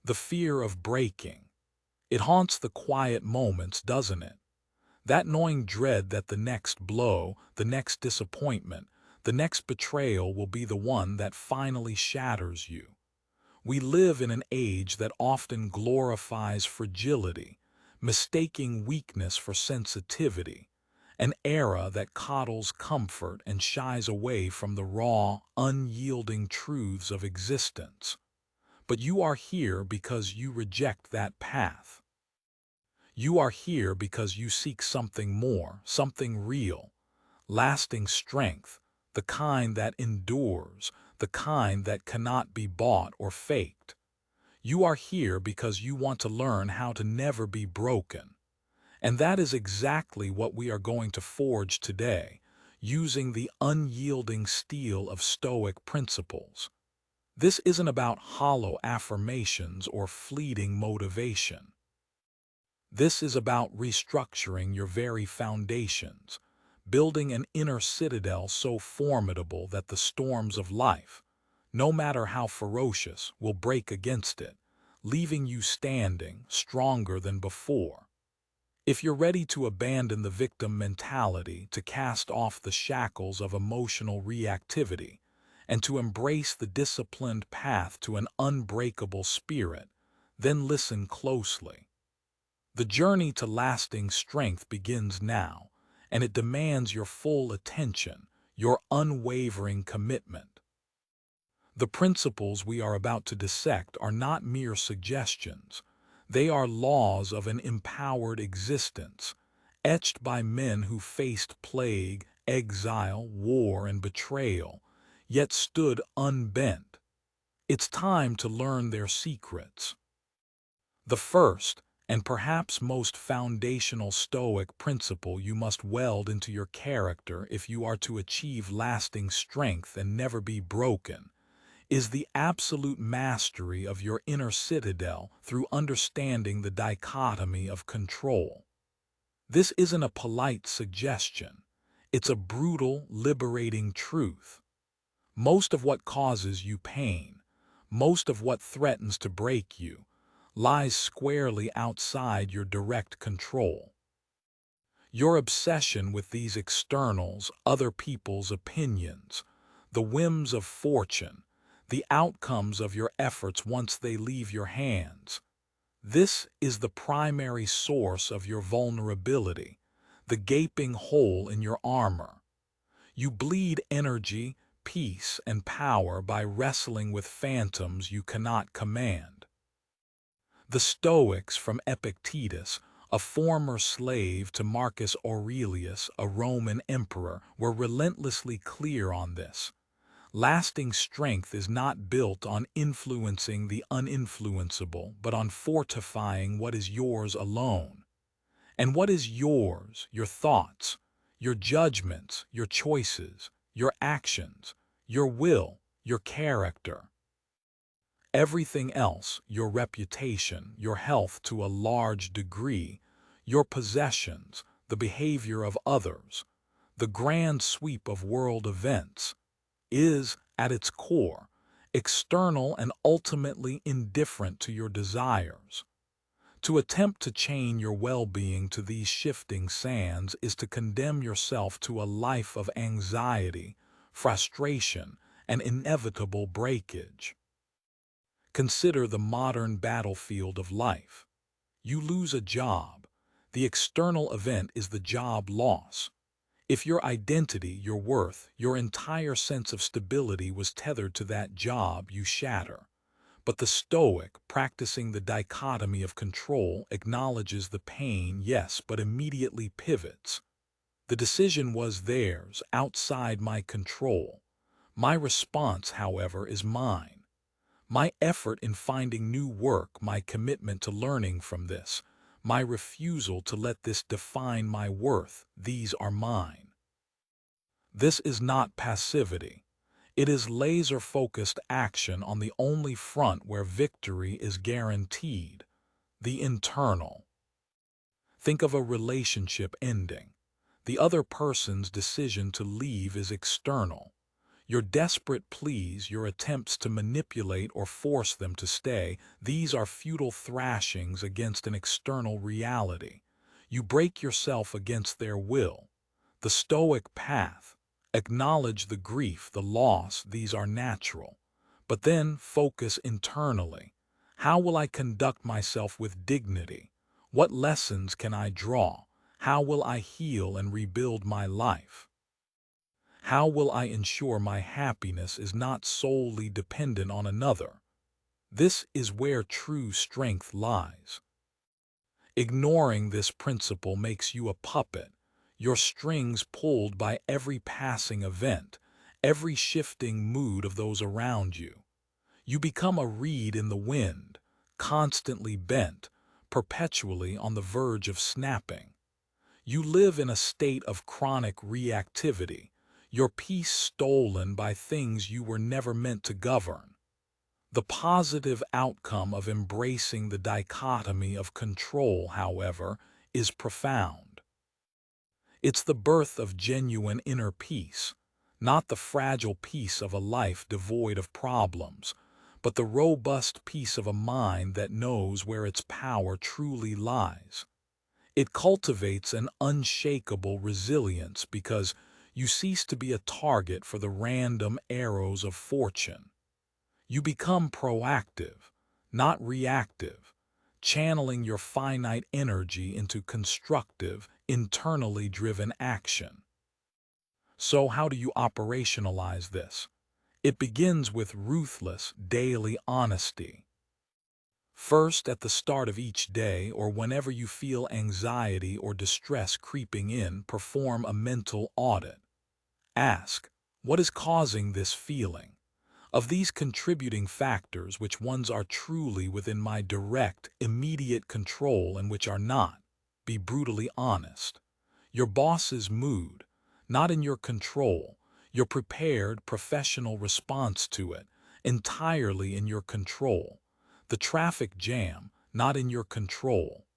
The fear of breaking. It haunts the quiet moments, doesn't it? That gnawing dread that the next blow, the next disappointment, the next betrayal will be the one that finally shatters you. We live in an age that often glorifies fragility, mistaking weakness for sensitivity, an era that coddles comfort and shies away from the raw, unyielding truths of existence. But you are here because you reject that path. You are here because you seek something more, something real, lasting strength, the kind that endures, the kind that cannot be bought or faked. You are here because you want to learn how to never be broken. And that is exactly what we are going to forge today, using the unyielding steel of Stoic principles. This isn't about hollow affirmations or fleeting motivation. This is about restructuring your very foundations, building an inner citadel so formidable that the storms of life, no matter how ferocious, will break against it, leaving you standing stronger than before. If you're ready to abandon the victim mentality, to cast off the shackles of emotional reactivity, and to embrace the disciplined path to an unbreakable spirit, then listen closely. The journey to lasting strength begins now, and it demands your full attention, your unwavering commitment. The principles we are about to dissect are not mere suggestions. They are laws of an empowered existence, etched by men who faced plague, exile, war, and betrayal, yet stood unbent. It's time to learn their secrets. The first, and perhaps most foundational Stoic principle you must weld into your character if you are to achieve lasting strength and never be broken, is the absolute mastery of your inner citadel through understanding the dichotomy of control. This isn't a polite suggestion. It's a brutal, liberating truth. Most of what causes you pain, most of what threatens to break you, lies squarely outside your direct control. Your obsession with these externals, other people's opinions, the whims of fortune, the outcomes of your efforts once they leave your hands. This is the primary source of your vulnerability, the gaping hole in your armor. You bleed energy, peace, and power by wrestling with phantoms you cannot command. The Stoics, from Epictetus, a former slave, to Marcus Aurelius, a Roman emperor, were relentlessly clear on this. Lasting strength is not built on influencing the uninfluenceable, but on fortifying what is yours alone. And what is yours? Your thoughts, your judgments, your choices, your actions, your will, your character. Everything else, your reputation, your health to a large degree, your possessions, the behavior of others, the grand sweep of world events, is, at its core, external and ultimately indifferent to your desires. To attempt to chain your well-being to these shifting sands is to condemn yourself to a life of anxiety, frustration, and inevitable breakage. Consider the modern battlefield of life. You lose a job. The external event is the job loss. If your identity, your worth, your entire sense of stability was tethered to that job, you shatter. But the Stoic, practicing the dichotomy of control, acknowledges the pain, yes, but immediately pivots. The decision was theirs, outside my control. My response, however, is mine. My effort in finding new work, my commitment to learning from this, my refusal to let this define my worth, these are mine. This is not passivity. It is laser-focused action on the only front where victory is guaranteed, the internal. Think of a relationship ending. The other person's decision to leave is external. Your desperate pleas, your attempts to manipulate or force them to stay, these are futile thrashings against an external reality. You break yourself against their will. The Stoic path. Acknowledge the grief, the loss, these are natural. But then focus internally. How will I conduct myself with dignity? What lessons can I draw? How will I heal and rebuild my life? How will I ensure my happiness is not solely dependent on another? This is where true strength lies. Ignoring this principle makes you a puppet, your strings pulled by every passing event, every shifting mood of those around you. You become a reed in the wind, constantly bent, perpetually on the verge of snapping. You live in a state of chronic reactivity, your peace stolen by things you were never meant to govern. The positive outcome of embracing the dichotomy of control, however, is profound. It's the birth of genuine inner peace, not the fragile peace of a life devoid of problems, but the robust peace of a mind that knows where its power truly lies. It cultivates an unshakable resilience because you cease to be a target for the random arrows of fortune. You become proactive, not reactive, channeling your finite energy into constructive, internally driven action. So how do you operationalize this? It begins with ruthless, daily honesty. First, at the start of each day or whenever you feel anxiety or distress creeping in, perform a mental audit. Ask, what is causing this feeling? Of these contributing factors, which ones are truly within my direct, immediate control and which are not? Be brutally honest. Your boss's mood, not in your control. Your prepared, professional response to it, entirely in your control. The traffic jam, not in your control.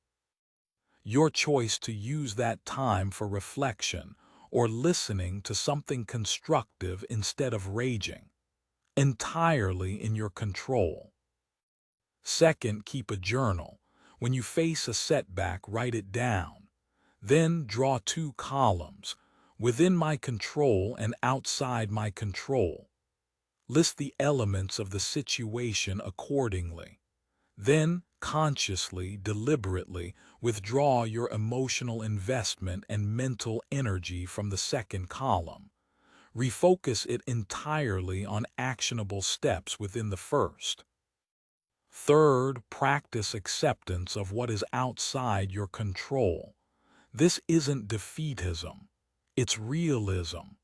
Your choice to use that time for reflection or listening to something constructive instead of raging, entirely in your control. Second, keep a journal. When you face a setback, write it down. Then draw two columns, within my control and outside my control. List the elements of the situation accordingly. Then, consciously, deliberately, withdraw your emotional investment and mental energy from the second column. Refocus it entirely on actionable steps within the first. Third, practice acceptance of what is outside your control. This isn't defeatism, it's realism.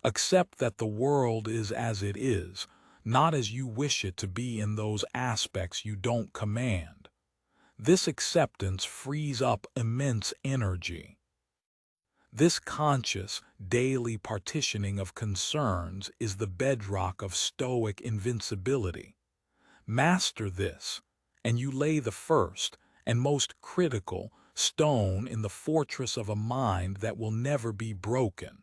Accept that the world is as it is, not as you wish it to be in those aspects you don't command. This acceptance frees up immense energy. This conscious, daily partitioning of concerns is the bedrock of Stoic invincibility. Master this, and you lay the first and most critical stone in the fortress of a mind that will never be broken.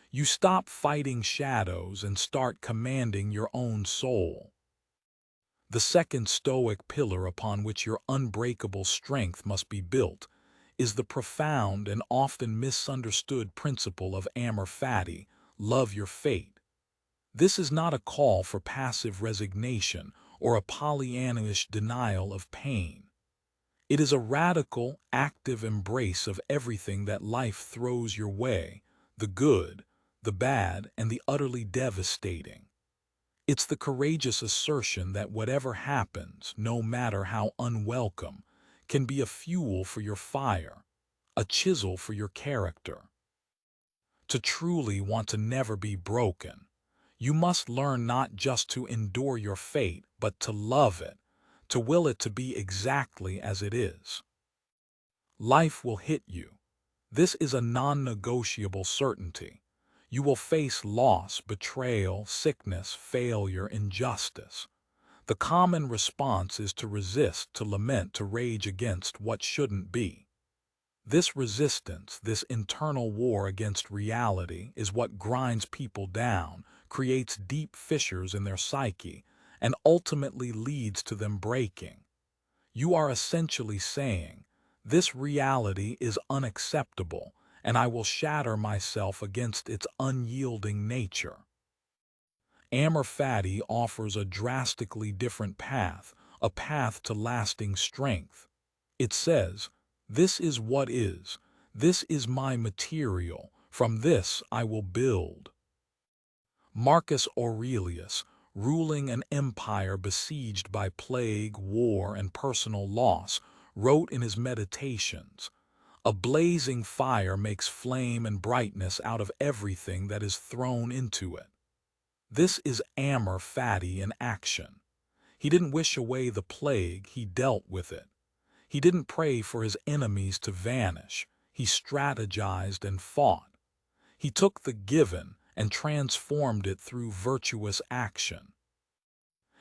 You stop fighting shadows and start commanding your own soul. The second Stoic pillar upon which your unbreakable strength must be built is the profound and often misunderstood principle of Amor Fati, love your fate. This is not a call for passive resignation or a Pollyannish denial of pain. It is a radical, active embrace of everything that life throws your way, the good, the bad, and the utterly devastating. It's the courageous assertion that whatever happens, no matter how unwelcome, can be a fuel for your fire, a chisel for your character. To truly want to never be broken, you must learn not just to endure your fate, but to love it, to will it to be exactly as it is. Life will hit you. This is a non-negotiable certainty. You will face loss, betrayal, sickness, failure, injustice. The common response is to resist, to lament, to rage against what shouldn't be. This resistance, this internal war against reality, is what grinds people down, creates deep fissures in their psyche, and ultimately leads to them breaking. You are essentially saying, this reality is unacceptable, and I will shatter myself against its unyielding nature. Amor Fati offers a drastically different path, a path to lasting strength. It says, this is what is, this is my material, from this I will build. Marcus Aurelius, ruling an empire besieged by plague, war, and personal loss, wrote in his Meditations, "A blazing fire makes flame and brightness out of everything that is thrown into it." This is Amor Fati in action. He didn't wish away the plague, he dealt with it. He didn't pray for his enemies to vanish, he strategized and fought. He took the given and transformed it through virtuous action.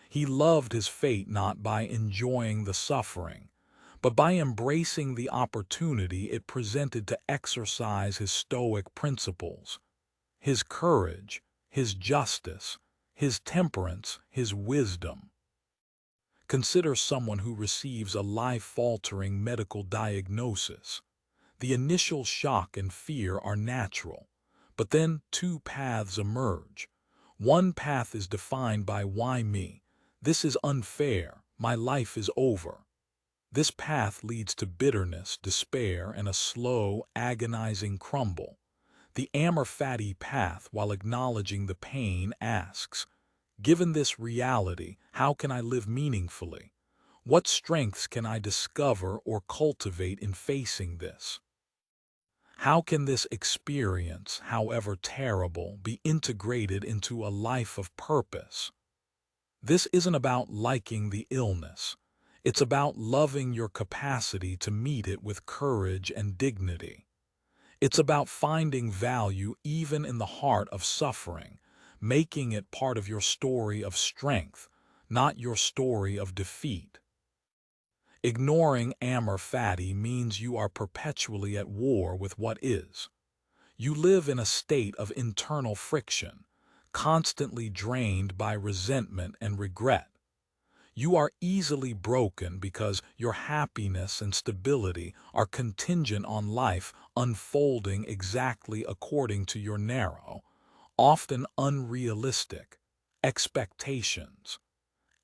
He loved his fate not by enjoying the suffering, but by embracing the opportunity it presented to exercise his Stoic principles, his courage, his justice, his temperance, his wisdom. Consider someone who receives a life-altering medical diagnosis. The initial shock and fear are natural, but then two paths emerge. One path is defined by "why me? This is unfair, my life is over." This path leads to bitterness, despair, and a slow, agonizing crumble. The Amor Fati path, while acknowledging the pain, asks, given this reality, how can I live meaningfully? What strengths can I discover or cultivate in facing this? How can this experience, however terrible, be integrated into a life of purpose? This isn't about liking the illness. It's about loving your capacity to meet it with courage and dignity. It's about finding value even in the heart of suffering, making it part of your story of strength, not your story of defeat. Ignoring Amor Fati means you are perpetually at war with what is. You live in a state of internal friction, constantly drained by resentment and regret. You are easily broken because your happiness and stability are contingent on life unfolding exactly according to your narrow, often unrealistic, expectations.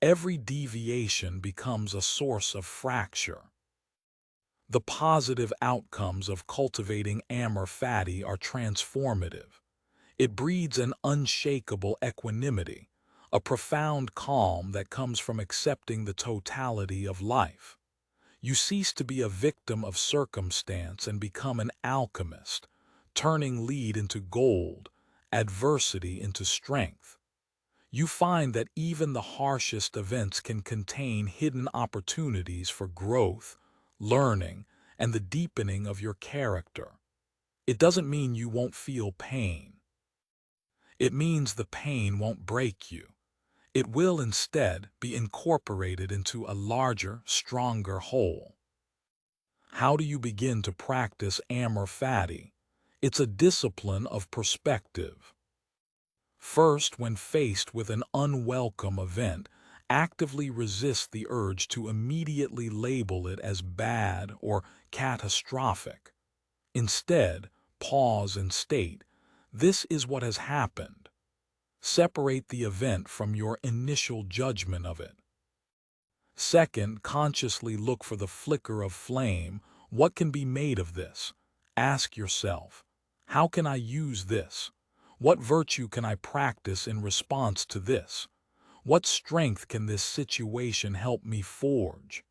Every deviation becomes a source of fracture. The positive outcomes of cultivating Amor Fati are transformative. It breeds an unshakable equanimity, a profound calm that comes from accepting the totality of life. You cease to be a victim of circumstance and become an alchemist, turning lead into gold, adversity into strength. You find that even the harshest events can contain hidden opportunities for growth, learning, and the deepening of your character. It doesn't mean you won't feel pain. It means the pain won't break you. It will instead be incorporated into a larger, stronger whole. How do you begin to practice Amor Fati? It's a discipline of perspective. First, when faced with an unwelcome event, actively resist the urge to immediately label it as bad or catastrophic. Instead, pause and state, this is what has happened. Separate the event from your initial judgment of it. Second, consciously look for the flicker of flame. What can be made of this? Ask yourself, how can I use this? What virtue can I practice in response to this? What strength can this situation help me forge?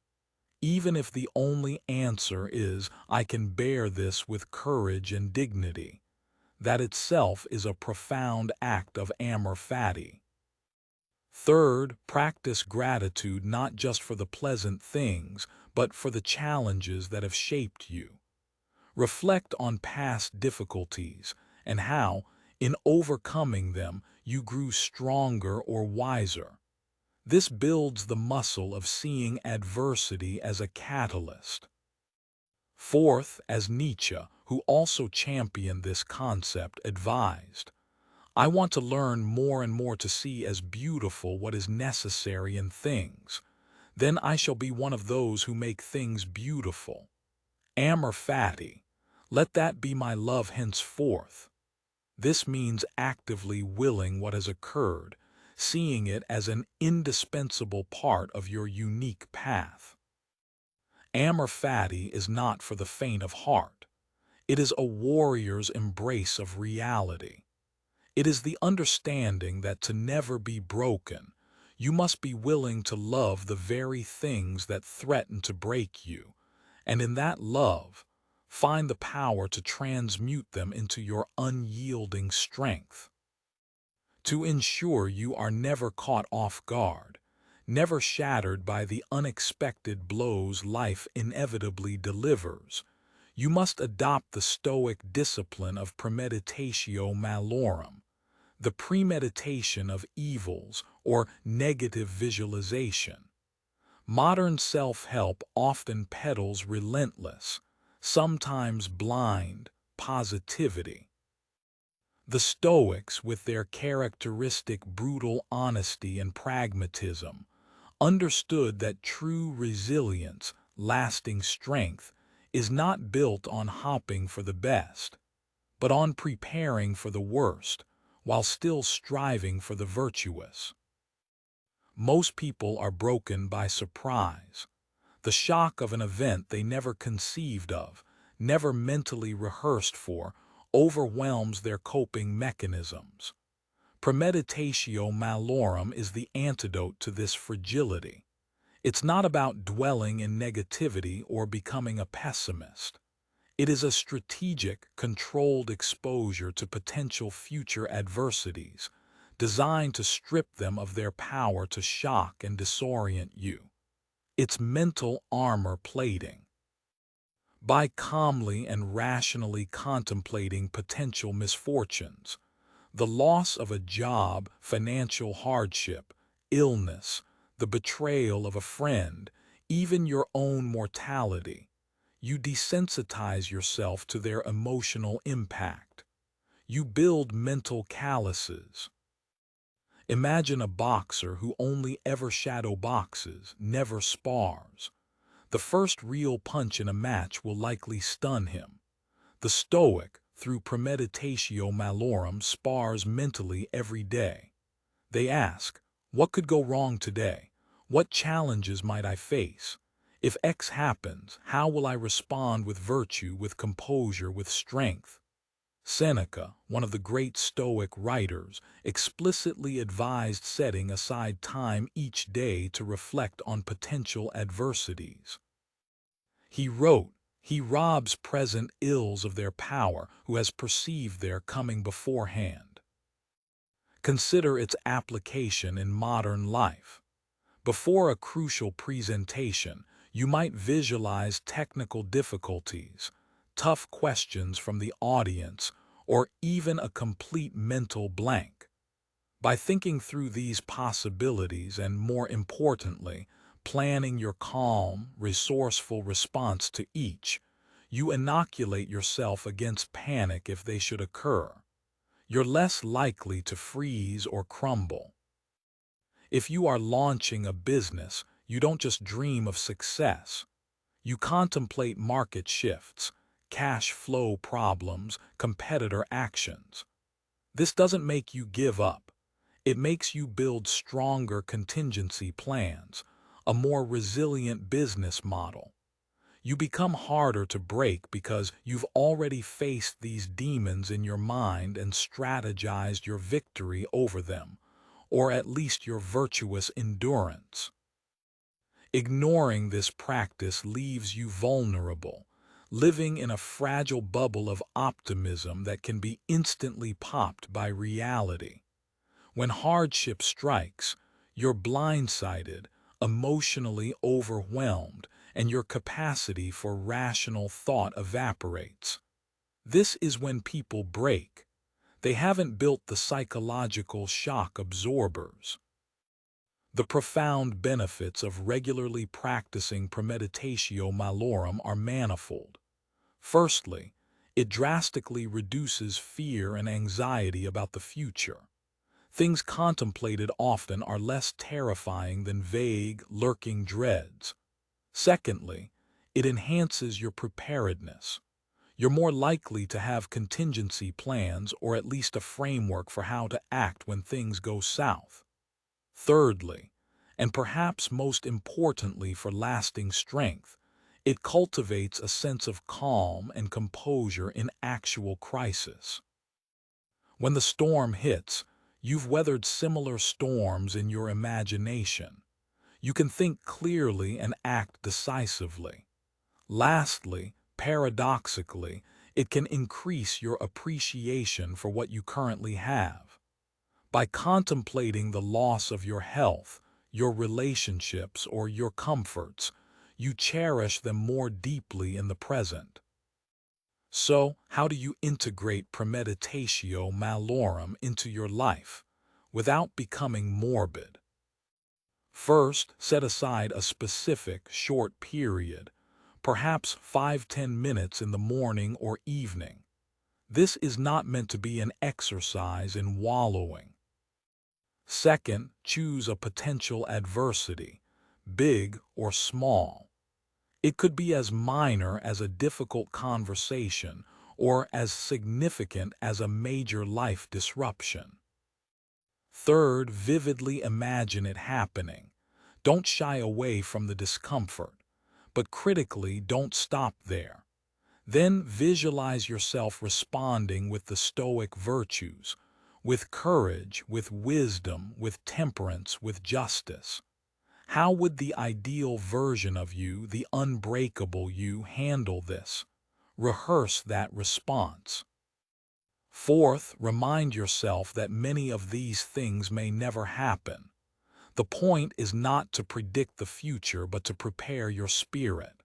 Even if the only answer is, I can bear this with courage and dignity, that itself is a profound act of Amor Fati. Third, practice gratitude not just for the pleasant things, but for the challenges that have shaped you. Reflect on past difficulties and how, in overcoming them, you grew stronger or wiser. This builds the muscle of seeing adversity as a catalyst. Fourth, as Nietzsche, who also championed this concept, advised, I want to learn more and more to see as beautiful what is necessary in things. Then I shall be one of those who make things beautiful. Amor Fati, let that be my love henceforth. This means actively willing what has occurred, seeing it as an indispensable part of your unique path. Amor Fati is not for the faint of heart. It is a warrior's embrace of reality. It is the understanding that to never be broken, you must be willing to love the very things that threaten to break you, and in that love, find the power to transmute them into your unyielding strength. To ensure you are never caught off guard, never shattered by the unexpected blows life inevitably delivers, you must adopt the Stoic discipline of Premeditatio Malorum, the premeditation of evils or negative visualization. Modern self-help often peddles relentless, sometimes blind, positivity. The Stoics, with their characteristic brutal honesty and pragmatism, understood that true resilience, lasting strength, is not built on hoping for the best, but on preparing for the worst, while still striving for the virtuous. Most people are broken by surprise, the shock of an event they never conceived of, never mentally rehearsed for, overwhelms their coping mechanisms. Premeditatio Malorum is the antidote to this fragility. It's not about dwelling in negativity or becoming a pessimist. It is a strategic, controlled exposure to potential future adversities, designed to strip them of their power to shock and disorient you. It's mental armor plating. By calmly and rationally contemplating potential misfortunes, the loss of a job, financial hardship, illness, the betrayal of a friend, even your own mortality, you desensitize yourself to their emotional impact. You build mental calluses. Imagine a boxer who only ever shadow boxes, never spars. The first real punch in a match will likely stun him. The Stoic, through Premeditatio Malorum, spars mentally every day. They ask, what could go wrong today? What challenges might I face? If X happens, how will I respond with virtue, with composure, with strength? Seneca, one of the great Stoic writers, explicitly advised setting aside time each day to reflect on potential adversities. He wrote, "He robs present ills of their power who has perceived their coming beforehand." Consider its application in modern life. Before a crucial presentation, you might visualize technical difficulties, tough questions from the audience, or even a complete mental blank. By thinking through these possibilities and, more importantly, planning your calm, resourceful response to each, you inoculate yourself against panic if they should occur. You're less likely to freeze or crumble. If you are launching a business, you don't just dream of success. You contemplate market shifts, cash flow problems, competitor actions. This doesn't make you give up. It makes you build stronger contingency plans, a more resilient business model. You become harder to break because you've already faced these demons in your mind and strategized your victory over them, or at least your virtuous endurance. Ignoring this practice leaves you vulnerable, living in a fragile bubble of optimism that can be instantly popped by reality. When hardship strikes, you're blindsided, emotionally overwhelmed, and your capacity for rational thought evaporates. This is when people break. They haven't built the psychological shock absorbers. The profound benefits of regularly practicing Premeditatio Malorum are manifold. Firstly, It drastically reduces fear and anxiety about the future. Things contemplated often are less terrifying than vague, lurking dreads. Secondly, it enhances your preparedness. You're more likely to have contingency plans or at least a framework for how to act when things go south. Thirdly, and perhaps most importantly for lasting strength, it cultivates a sense of calm and composure in actual crisis. When the storm hits, you've weathered similar storms in your imagination. You can think clearly and act decisively. Lastly, paradoxically, it can increase your appreciation for what you currently have. By contemplating the loss of your health, your relationships, or your comforts, you cherish them more deeply in the present. So, how do you integrate Premeditatio Malorum into your life without becoming morbid? First, set aside a specific, short period, perhaps 5–10 minutes in the morning or evening. This is not meant to be an exercise in wallowing. Second, choose a potential adversity, big or small. It could be as minor as a difficult conversation or as significant as a major life disruption. Third, vividly imagine it happening. Don't shy away from the discomfort, but critically don't stop there. Then visualize yourself responding with the Stoic virtues, with courage, with wisdom, with temperance, with justice. How would the ideal version of you, the unbreakable you, handle this? Rehearse that response. Fourth, remind yourself that many of these things may never happen. The point is not to predict the future, but to prepare your spirit.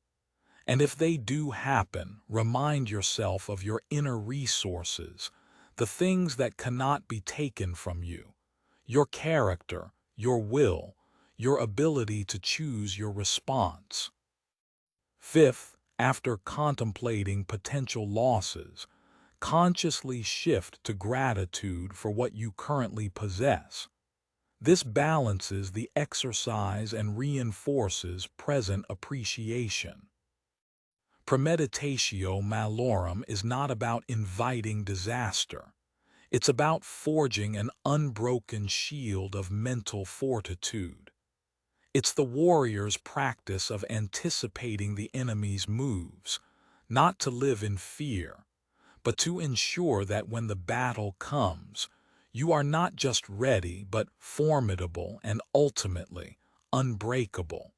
And if they do happen, remind yourself of your inner resources, the things that cannot be taken from you, your character, your will, your ability to choose your response. Fifth, after contemplating potential losses, consciously shift to gratitude for what you currently possess. This balances the exercise and reinforces present appreciation. Premeditatio Malorum is not about inviting disaster. It's about forging an unbroken shield of mental fortitude. It's the warrior's practice of anticipating the enemy's moves, not to live in fear, but to ensure that when the battle comes, you are not just ready, but formidable and ultimately unbreakable.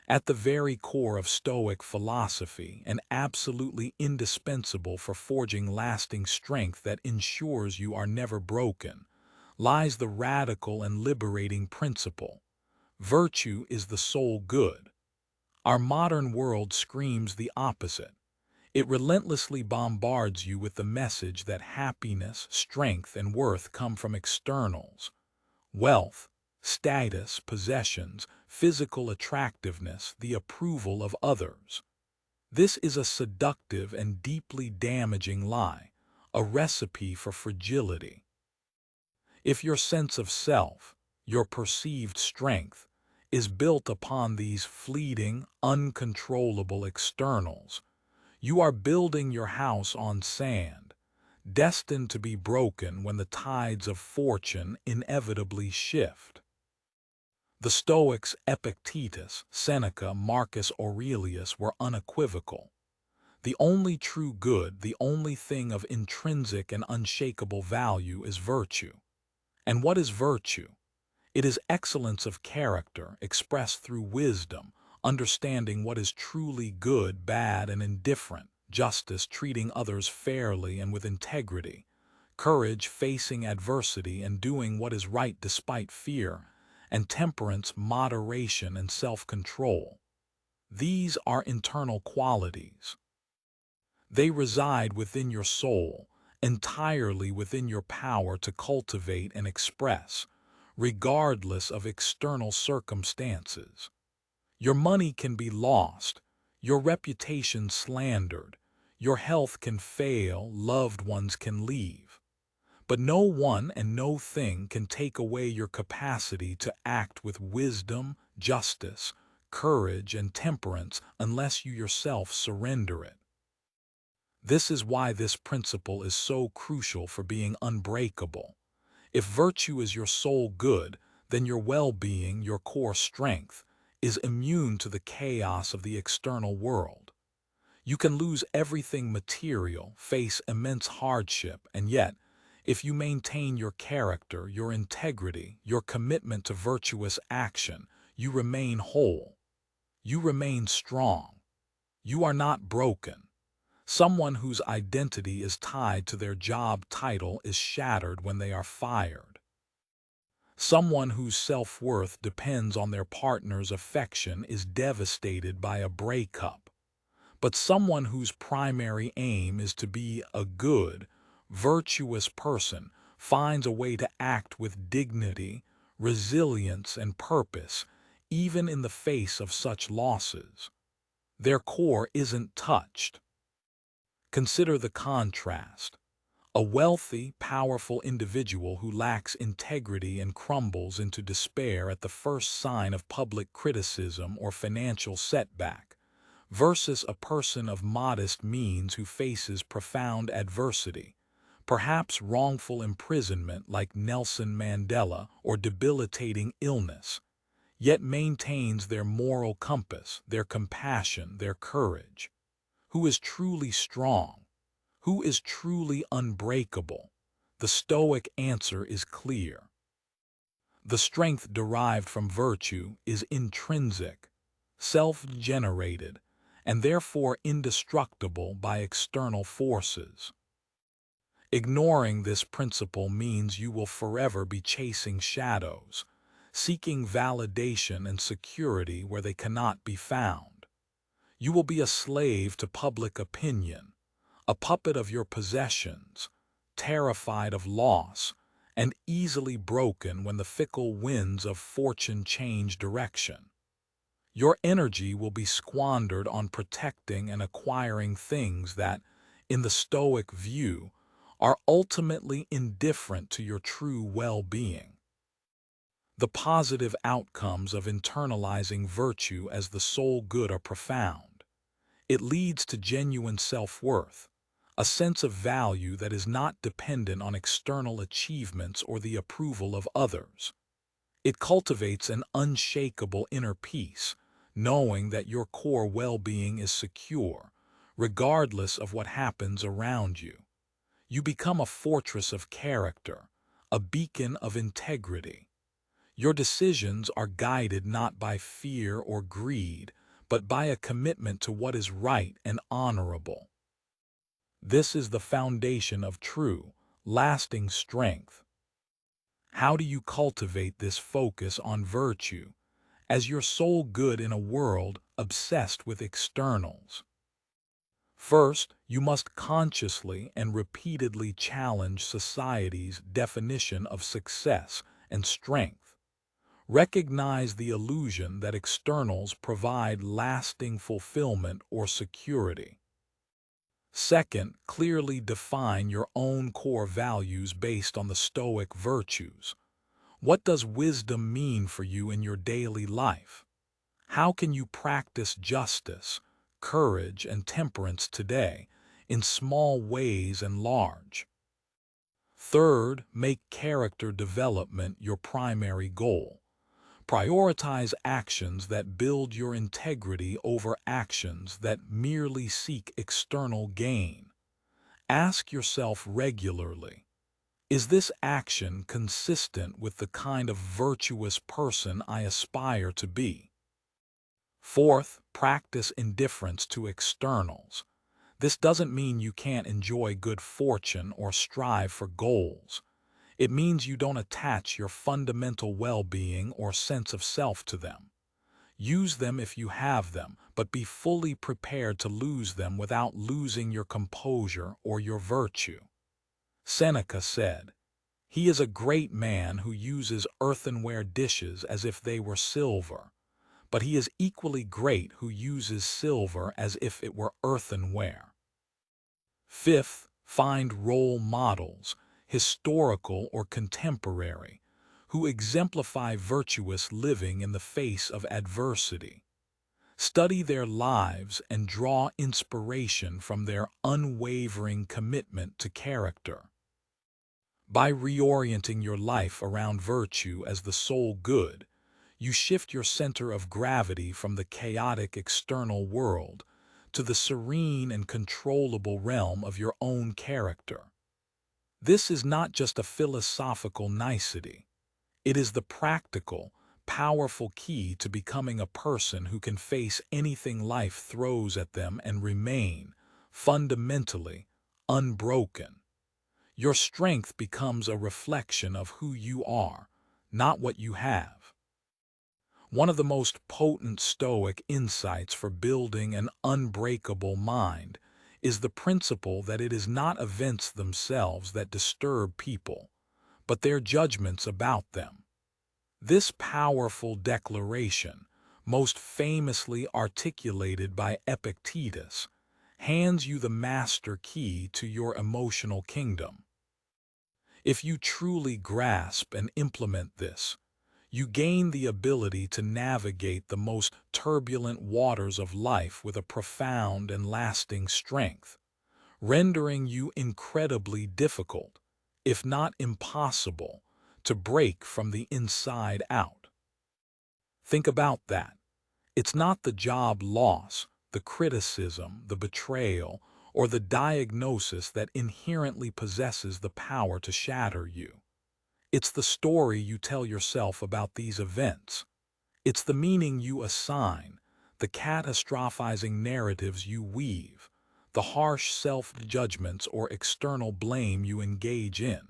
At the very core of Stoic philosophy, and absolutely indispensable for forging lasting strength that ensures you are never broken, lies the radical and liberating principle: virtue is the sole good. Our modern world screams the opposite. It relentlessly bombards you with the message that happiness, strength, and worth come from externals: wealth, status, possessions, physical attractiveness, the approval of others. This is a seductive and deeply damaging lie, a recipe for fragility. If your sense of self, your perceived strength, is built upon these fleeting, uncontrollable externals, you are building your house on sand, destined to be broken when the tides of fortune inevitably shift. The Stoics Epictetus, Seneca, Marcus Aurelius were unequivocal. The only true good, the only thing of intrinsic and unshakable value is virtue. And what is virtue? It is excellence of character expressed through wisdom, understanding what is truly good, bad, and indifferent, justice, treating others fairly and with integrity, courage, facing adversity and doing what is right despite fear, and temperance, moderation, and self-control. These are internal qualities. They reside within your soul, entirely within your power to cultivate and express, regardless of external circumstances. Your money can be lost, your reputation slandered, Your health can fail, loved ones can leave. But no one and no thing can take away your capacity to act with wisdom, justice, courage, and temperance unless you yourself surrender it. This is why this principle is so crucial for being unbreakable. If virtue is your sole good, then your well-being, your core strength, is immune to the chaos of the external world. You can lose everything material, face immense hardship, and yet, if you maintain your character, your integrity, your commitment to virtuous action, you remain whole. You remain strong. You are not broken. Someone whose identity is tied to their job title is shattered when they are fired. Someone whose self-worth depends on their partner's affection is devastated by a breakup. But someone whose primary aim is to be a good, virtuous person finds a way to act with dignity, resilience, and purpose, even in the face of such losses. Their core isn't touched. Consider the contrast. A wealthy, powerful individual who lacks integrity and crumbles into despair at the first sign of public criticism or financial setback, versus a person of modest means who faces profound adversity, perhaps wrongful imprisonment like Nelson Mandela or debilitating illness, yet maintains their moral compass, their compassion, their courage. Who is truly strong? Who is truly unbreakable? The Stoic answer is clear. The strength derived from virtue is intrinsic, self-generated, and therefore indestructible by external forces. Ignoring this principle means you will forever be chasing shadows, seeking validation and security where they cannot be found. You will be a slave to public opinion, a puppet of your possessions, terrified of loss, and easily broken when the fickle winds of fortune change direction. Your energy will be squandered on protecting and acquiring things that, in the Stoic view, are ultimately indifferent to your true well-being. The positive outcomes of internalizing virtue as the sole good are profound. It leads to genuine self-worth, a sense of value that is not dependent on external achievements or the approval of others. It cultivates an unshakable inner peace, knowing that your core well-being is secure, regardless of what happens around you. You become a fortress of character, a beacon of integrity. Your decisions are guided not by fear or greed, but by a commitment to what is right and honorable. This is the foundation of true, lasting strength. How do you cultivate this focus on virtue as your sole good in a world obsessed with externals? First, you must consciously and repeatedly challenge society's definition of success and strength. Recognize the illusion that externals provide lasting fulfillment or security. Second, clearly define your own core values based on the Stoic virtues. What does wisdom mean for you in your daily life? How can you practice justice, courage, and temperance today, in small ways and large? Third, make character development your primary goal. Prioritize actions that build your integrity over actions that merely seek external gain. Ask yourself regularly, is this action consistent with the kind of virtuous person I aspire to be? Fourth, practice indifference to externals. This doesn't mean you can't enjoy good fortune or strive for goals. It means you don't attach your fundamental well-being or sense of self to them. Use them if you have them, but be fully prepared to lose them without losing your composure or your virtue. Seneca said, "He is a great man who uses earthenware dishes as if they were silver, but he is equally great who uses silver as if it were earthenware." Fifth, find role models, historical or contemporary, who exemplify virtuous living in the face of adversity. Study their lives and draw inspiration from their unwavering commitment to character. By reorienting your life around virtue as the sole good, you shift your center of gravity from the chaotic external world to the serene and controllable realm of your own character. This is not just a philosophical nicety. It is the practical, powerful key to becoming a person who can face anything life throws at them and remain, fundamentally, unbroken. Your strength becomes a reflection of who you are, not what you have. One of the most potent Stoic insights for building an unbreakable mind is the principle that it is not events themselves that disturb people, but their judgments about them. This powerful declaration, most famously articulated by Epictetus, hands you the master key to your emotional kingdom. If you truly grasp and implement this, you gain the ability to navigate the most turbulent waters of life with a profound and lasting strength, rendering you incredibly difficult, if not impossible, to break from the inside out. Think about that. It's not the job loss, the criticism, the betrayal, or the diagnosis that inherently possesses the power to shatter you. It's the story you tell yourself about these events. It's the meaning you assign, the catastrophizing narratives you weave, the harsh self-judgments or external blame you engage in.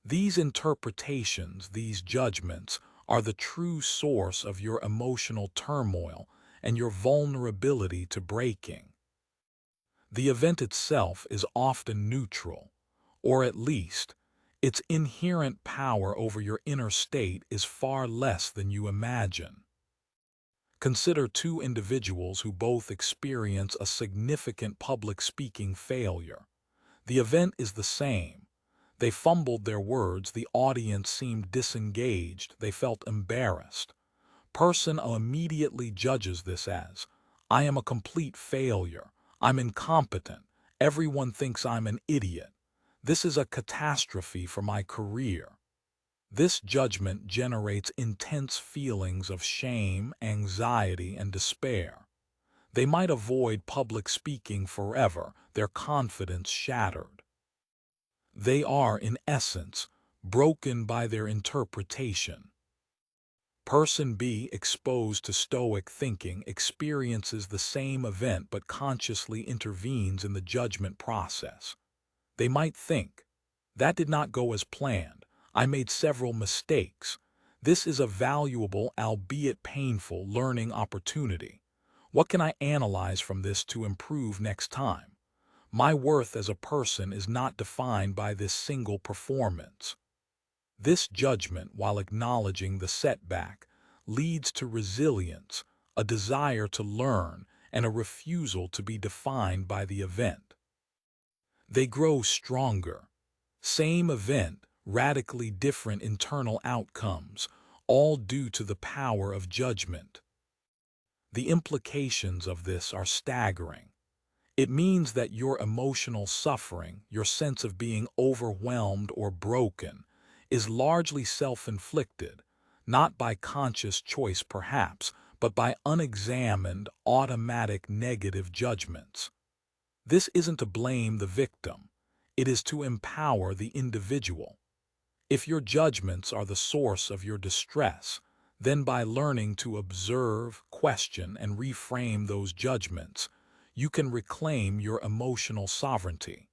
These interpretations, these judgments, are the true source of your emotional turmoil and your vulnerability to breaking. The event itself is often neutral, or at least, its inherent power over your inner state is far less than you imagine. Consider two individuals who both experience a significant public speaking failure. The event is the same. They fumbled their words, the audience seemed disengaged, they felt embarrassed. Person immediately judges this as, I am a complete failure, I'm incompetent, everyone thinks I'm an idiot. This is a catastrophe for my career. This judgment generates intense feelings of shame, anxiety, and despair. They might avoid public speaking forever, their confidence shattered. They are, in essence, broken by their interpretation. Person B, exposed to Stoic thinking, experiences the same event but consciously intervenes in the judgment process. They might think, that did not go as planned. I made several mistakes. This is a valuable, albeit painful, learning opportunity. What can I analyze from this to improve next time? My worth as a person is not defined by this single performance. This judgment, while acknowledging the setback, leads to resilience, a desire to learn, and a refusal to be defined by the event. They grow stronger. Same event, radically different internal outcomes, all due to the power of judgment. The implications of this are staggering. It means that your emotional suffering, your sense of being overwhelmed or broken, is largely self-inflicted, not by conscious choice perhaps, but by unexamined, automatic negative judgments. This isn't to blame the victim. It is to empower the individual. If your judgments are the source of your distress, then by learning to observe, question, and reframe those judgments, you can reclaim your emotional sovereignty.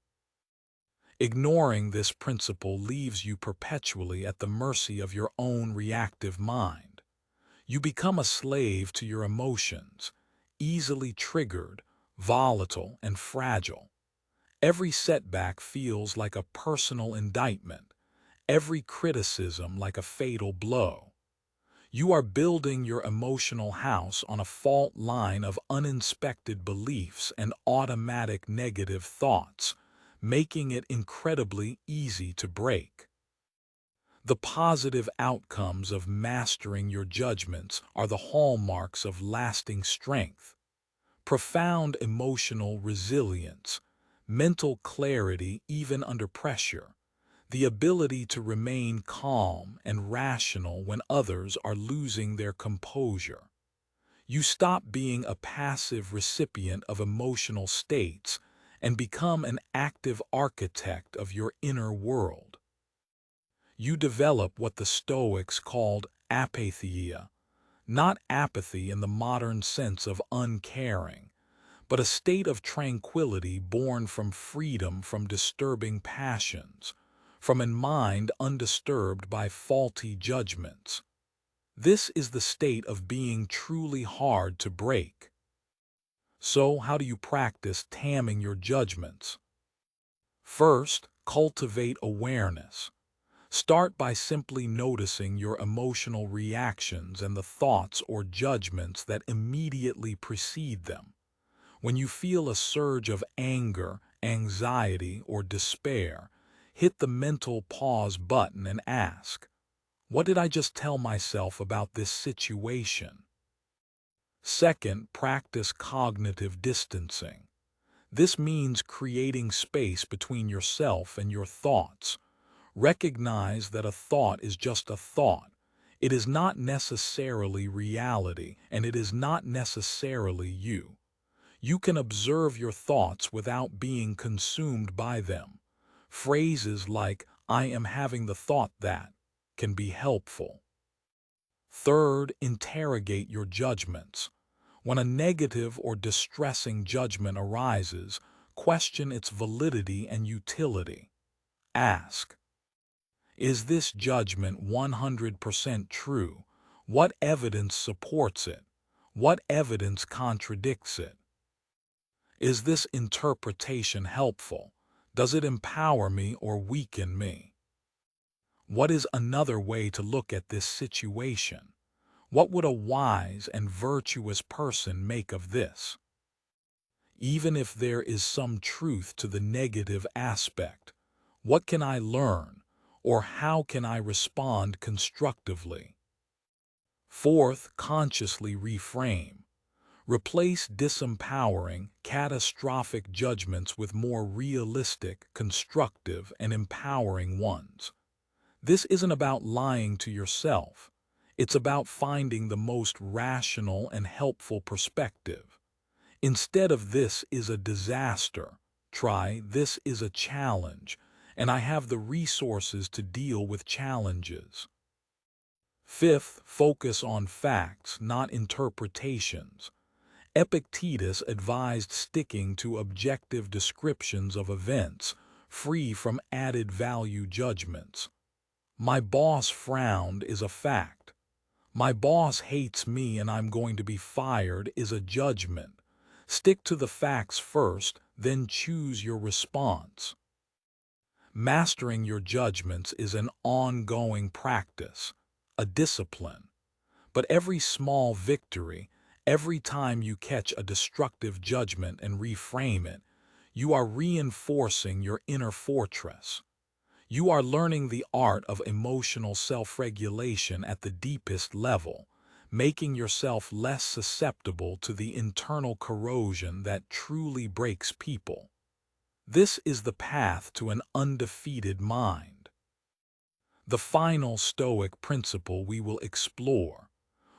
Ignoring this principle leaves you perpetually at the mercy of your own reactive mind. You become a slave to your emotions, easily triggered, volatile, and fragile. Every setback feels like a personal indictment, every criticism like a fatal blow. You are building your emotional house on a fault line of uninspected beliefs and automatic negative thoughts, making it incredibly easy to break. The positive outcomes of mastering your judgments are the hallmarks of lasting strength. Profound emotional resilience, mental clarity even under pressure, the ability to remain calm and rational when others are losing their composure. You stop being a passive recipient of emotional states and become an active architect of your inner world. You develop what the Stoics called apatheia, not apathy in the modern sense of uncaring, but a state of tranquility born from freedom from disturbing passions, from a mind undisturbed by faulty judgments. This is the state of being truly hard to break. So, how do you practice taming your judgments? First, cultivate awareness. Start by simply noticing your emotional reactions and the thoughts or judgments that immediately precede them. When you feel a surge of anger, anxiety, or despair, hit the mental pause button and ask, what did I just tell myself about this situation? Second, practice cognitive distancing. This means creating space between yourself and your thoughts. Recognize that a thought is just a thought. It is not necessarily reality, and it is not necessarily you. You can observe your thoughts without being consumed by them. Phrases like, I am having the thought that, can be helpful. Third, interrogate your judgments. When a negative or distressing judgment arises, question its validity and utility. Ask, is this judgment 100% true? What evidence supports it? What evidence contradicts it? Is this interpretation helpful? Does it empower me or weaken me? What is another way to look at this situation? What would a wise and virtuous person make of this? Even if there is some truth to the negative aspect, what can I learn, or how can I respond constructively? Fourth, consciously reframe. Replace disempowering, catastrophic judgments with more realistic, constructive, and empowering ones. This isn't about lying to yourself. It's about finding the most rational and helpful perspective. Instead of this is a disaster, try this is a challenge, and I have the resources to deal with challenges. Fifth, focus on facts, not interpretations. Epictetus advised sticking to objective descriptions of events, free from added value judgments. My boss frowned is a fact. My boss hates me and I'm going to be fired is a judgment. Stick to the facts first, then choose your response. Mastering your judgments is an ongoing practice, a discipline. But every small victory, every time you catch a destructive judgment and reframe it, you are reinforcing your inner fortress. You are learning the art of emotional self-regulation at the deepest level, making yourself less susceptible to the internal corrosion that truly breaks people. This is the path to an undefeated mind. The final Stoic principle we will explore,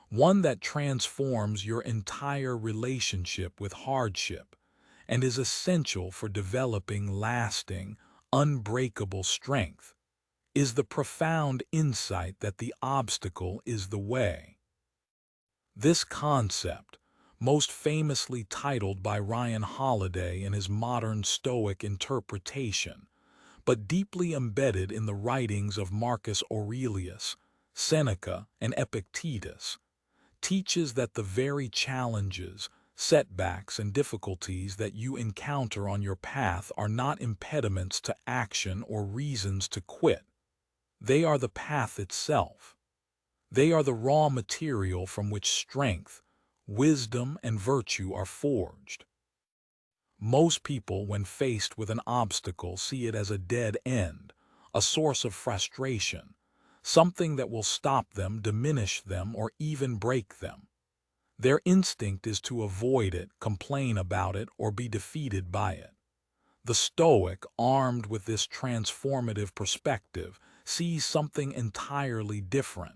one that transforms your entire relationship with hardship and is essential for developing lasting, unbreakable strength, is the profound insight that the obstacle is the way. This concept, most famously titled by Ryan Holiday in his modern Stoic interpretation, but deeply embedded in the writings of Marcus Aurelius, Seneca, and Epictetus, teaches that the very challenges, setbacks, and difficulties that you encounter on your path are not impediments to action or reasons to quit. They are the path itself. They are the raw material from which strength, wisdom, and virtue are forged. Most people, when faced with an obstacle, see it as a dead end, a source of frustration, something that will stop them, diminish them, or even break them. Their instinct is to avoid it, complain about it, or be defeated by it. The Stoic, armed with this transformative perspective, sees something entirely different.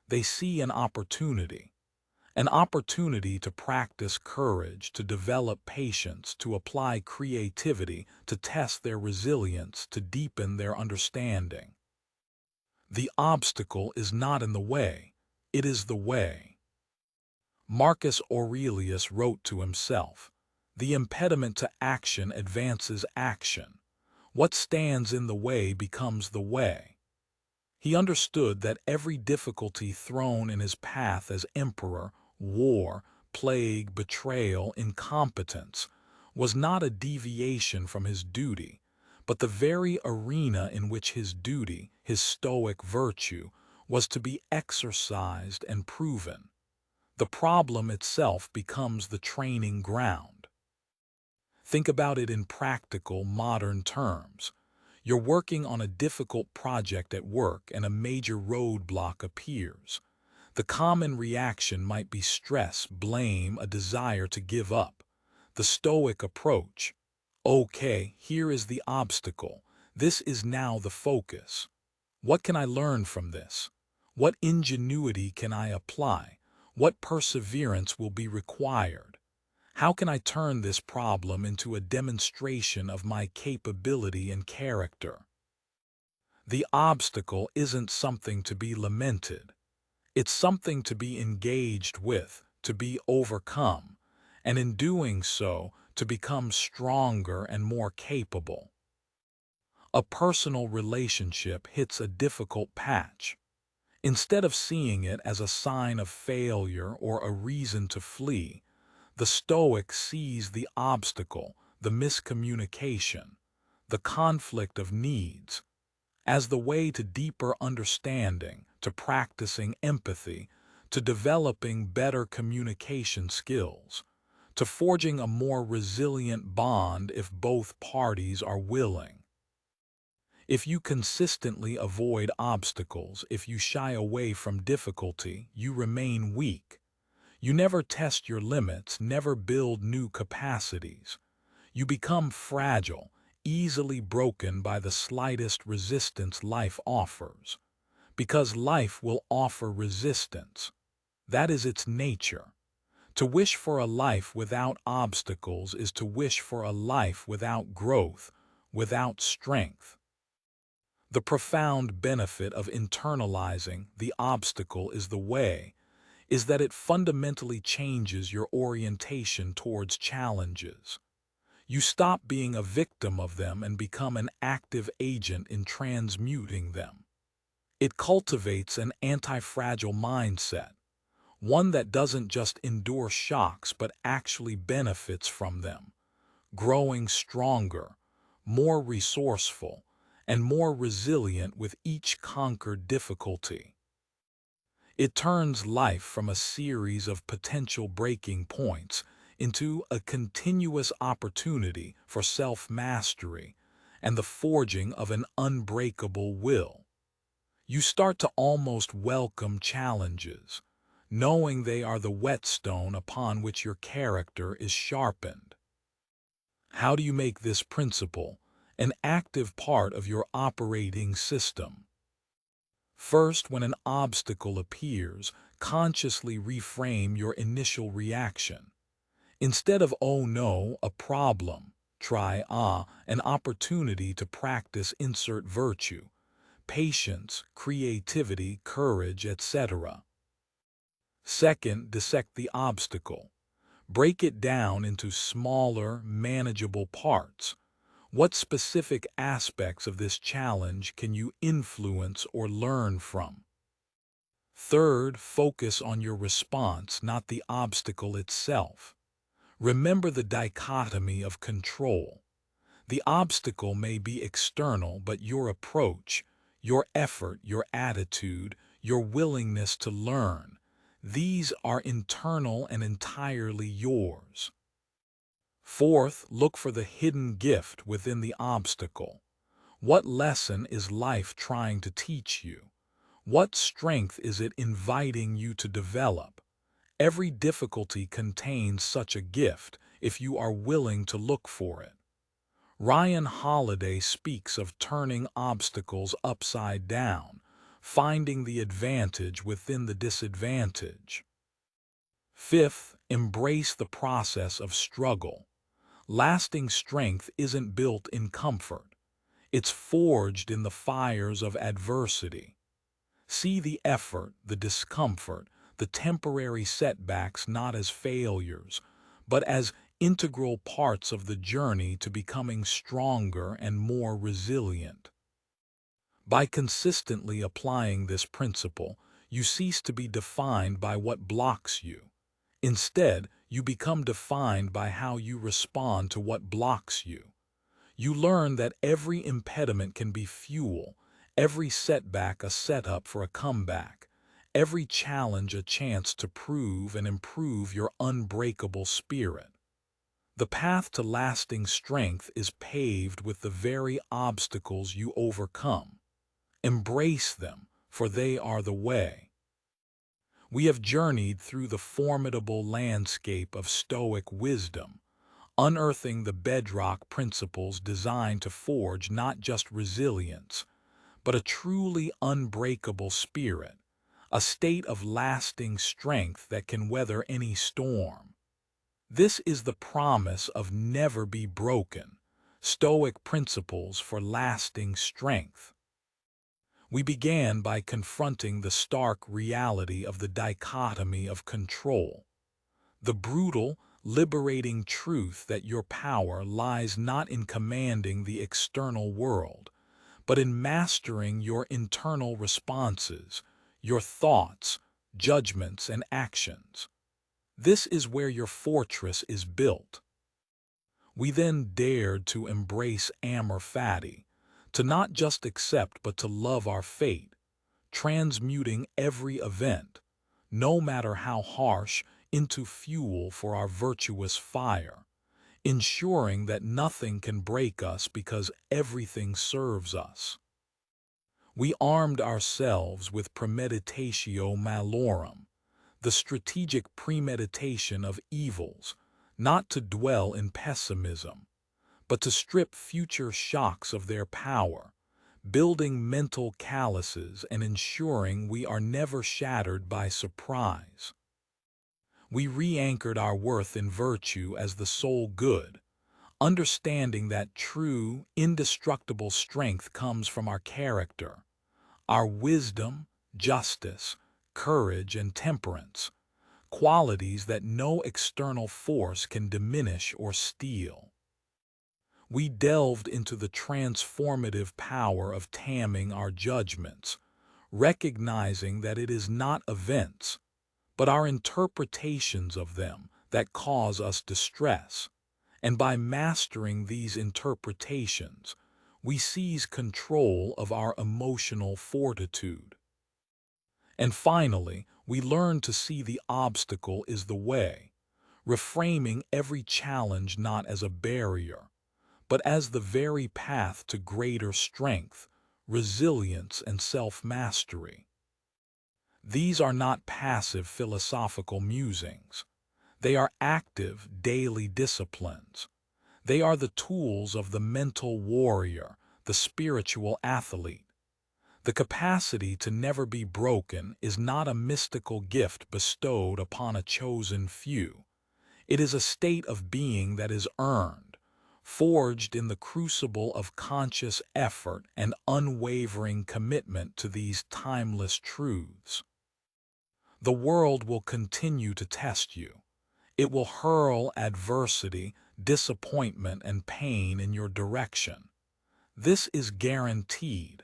They see an opportunity to practice courage, to develop patience, to apply creativity, to test their resilience, to deepen their understanding. The obstacle is not in the way, it is the way. Marcus Aurelius wrote to himself, "The impediment to action advances action. What stands in the way becomes the way." He understood that every difficulty thrown in his path as emperor, war, plague, betrayal, incompetence, was not a deviation from his duty, but the very arena in which his duty, his Stoic virtue, was to be exercised and proven. The problem itself becomes the training ground. Think about it in practical, modern terms. You're working on a difficult project at work and a major roadblock appears. The common reaction might be stress, blame, a desire to give up. The Stoic approach: okay, here is the obstacle. This is now the focus. What can I learn from this? What ingenuity can I apply? What perseverance will be required? How can I turn this problem into a demonstration of my capability and character? The obstacle isn't something to be lamented. It's something to be engaged with, to be overcome, and in doing so, to become stronger and more capable. A personal relationship hits a difficult patch. Instead of seeing it as a sign of failure or a reason to flee, the Stoic sees the obstacle, the miscommunication, the conflict of needs, as the way to deeper understanding, to practicing empathy, to developing better communication skills, to forging a more resilient bond if both parties are willing. If you consistently avoid obstacles, if you shy away from difficulty, you remain weak. You never test your limits, never build new capacities. You become fragile, easily broken by the slightest resistance life offers. Because life will offer resistance. That is its nature. To wish for a life without obstacles is to wish for a life without growth, without strength. The profound benefit of internalizing "the obstacle is the way" is that it fundamentally changes your orientation towards challenges. You stop being a victim of them and become an active agent in transmuting them. It cultivates an anti-fragile mindset, one that doesn't just endure shocks but actually benefits from them, growing stronger, more resourceful, and more resilient with each conquered difficulty. It turns life from a series of potential breaking points into a continuous opportunity for self-mastery and the forging of an unbreakable will. You start to almost welcome challenges, knowing they are the whetstone upon which your character is sharpened. How do you make this principle an active part of your operating system? First, when an obstacle appears, consciously reframe your initial reaction. Instead of "oh no, a problem," try an opportunity to practice insert virtue, patience, creativity, courage, etc. Second, dissect the obstacle. Break it down into smaller, manageable parts. What specific aspects of this challenge can you influence or learn from? Third, focus on your response, not the obstacle itself. Remember the dichotomy of control. The obstacle may be external, but your approach, your effort, your attitude, your willingness to learn, these are internal and entirely yours. Fourth, look for the hidden gift within the obstacle. What lesson is life trying to teach you? What strength is it inviting you to develop? Every difficulty contains such a gift if you are willing to look for it. Ryan Holiday speaks of turning obstacles upside down, finding the advantage within the disadvantage. Fifth, embrace the process of struggle. Lasting strength isn't built in comfort. It's forged in the fires of adversity. See the effort, the discomfort, the temporary setbacks not as failures, but as integral parts of the journey to becoming stronger and more resilient. By consistently applying this principle, you cease to be defined by what blocks you. Instead, you become defined by how you respond to what blocks you. You learn that every impediment can be fuel, every setback a setup for a comeback, every challenge a chance to prove and improve your unbreakable spirit. The path to lasting strength is paved with the very obstacles you overcome. Embrace them, for they are the way. We have journeyed through the formidable landscape of Stoic wisdom, unearthing the bedrock principles designed to forge not just resilience, but a truly unbreakable spirit, a state of lasting strength that can weather any storm. This is the promise of never be broken, Stoic principles for lasting strength. We began by confronting the stark reality of the dichotomy of control, the brutal, liberating truth that your power lies not in commanding the external world, but in mastering your internal responses, your thoughts, judgments, and actions. This is where your fortress is built. We then dared to embrace Amor Fati, to not just accept but to love our fate, transmuting every event, no matter how harsh, into fuel for our virtuous fire, ensuring that nothing can break us because everything serves us. We armed ourselves with Premeditatio Malorum, the strategic premeditation of evils, not to dwell in pessimism, but to strip future shocks of their power, building mental calluses and ensuring we are never shattered by surprise. We re-anchored our worth in virtue as the sole good, understanding that true, indestructible strength comes from our character, our wisdom, justice, courage, and temperance, qualities that no external force can diminish or steal. We delved into the transformative power of taming our judgments, recognizing that it is not events, but our interpretations of them that cause us distress. And by mastering these interpretations, we seize control of our emotional fortitude. And finally, we learn to see the obstacle is the way, reframing every challenge not as a barrier, but as the very path to greater strength, resilience, and self-mastery. These are not passive philosophical musings. They are active daily disciplines. They are the tools of the mental warrior, the spiritual athlete. The capacity to never be broken is not a mystical gift bestowed upon a chosen few. It is a state of being that is earned, forged in the crucible of conscious effort and unwavering commitment to these timeless truths. The world will continue to test you. It will hurl adversity, disappointment, and pain in your direction. This is guaranteed.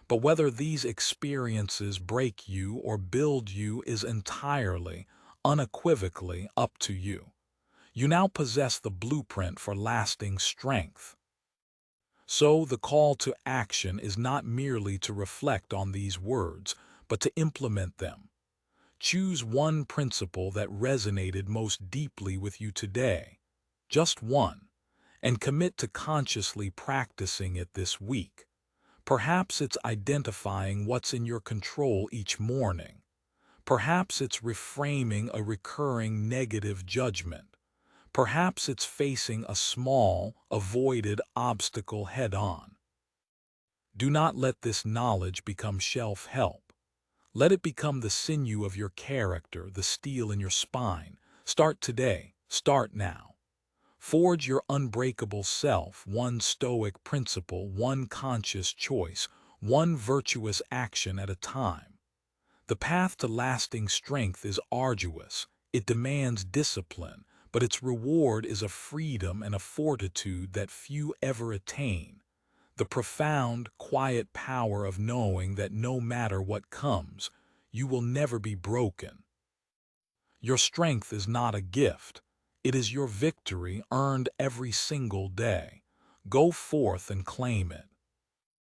But whether these experiences break you or build you is entirely, unequivocally up to you. You now possess the blueprint for lasting strength. So the call to action is not merely to reflect on these words, but to implement them. Choose one principle that resonated most deeply with you today. just one, and commit to consciously practicing it this week. Perhaps it's identifying what's in your control each morning. Perhaps it's reframing a recurring negative judgment. Perhaps it's facing a small, avoided obstacle head-on. Do not let this knowledge become shelf help. Let it become the sinew of your character, the steel in your spine. Start today. Start now. Forge your unbreakable self, one Stoic principle, one conscious choice, one virtuous action at a time. The path to lasting strength is arduous. It demands discipline, but its reward is a freedom and a fortitude that few ever attain. The profound, quiet power of knowing that no matter what comes, you will never be broken. Your strength is not a gift. It is your victory earned every single day. Go forth and claim it.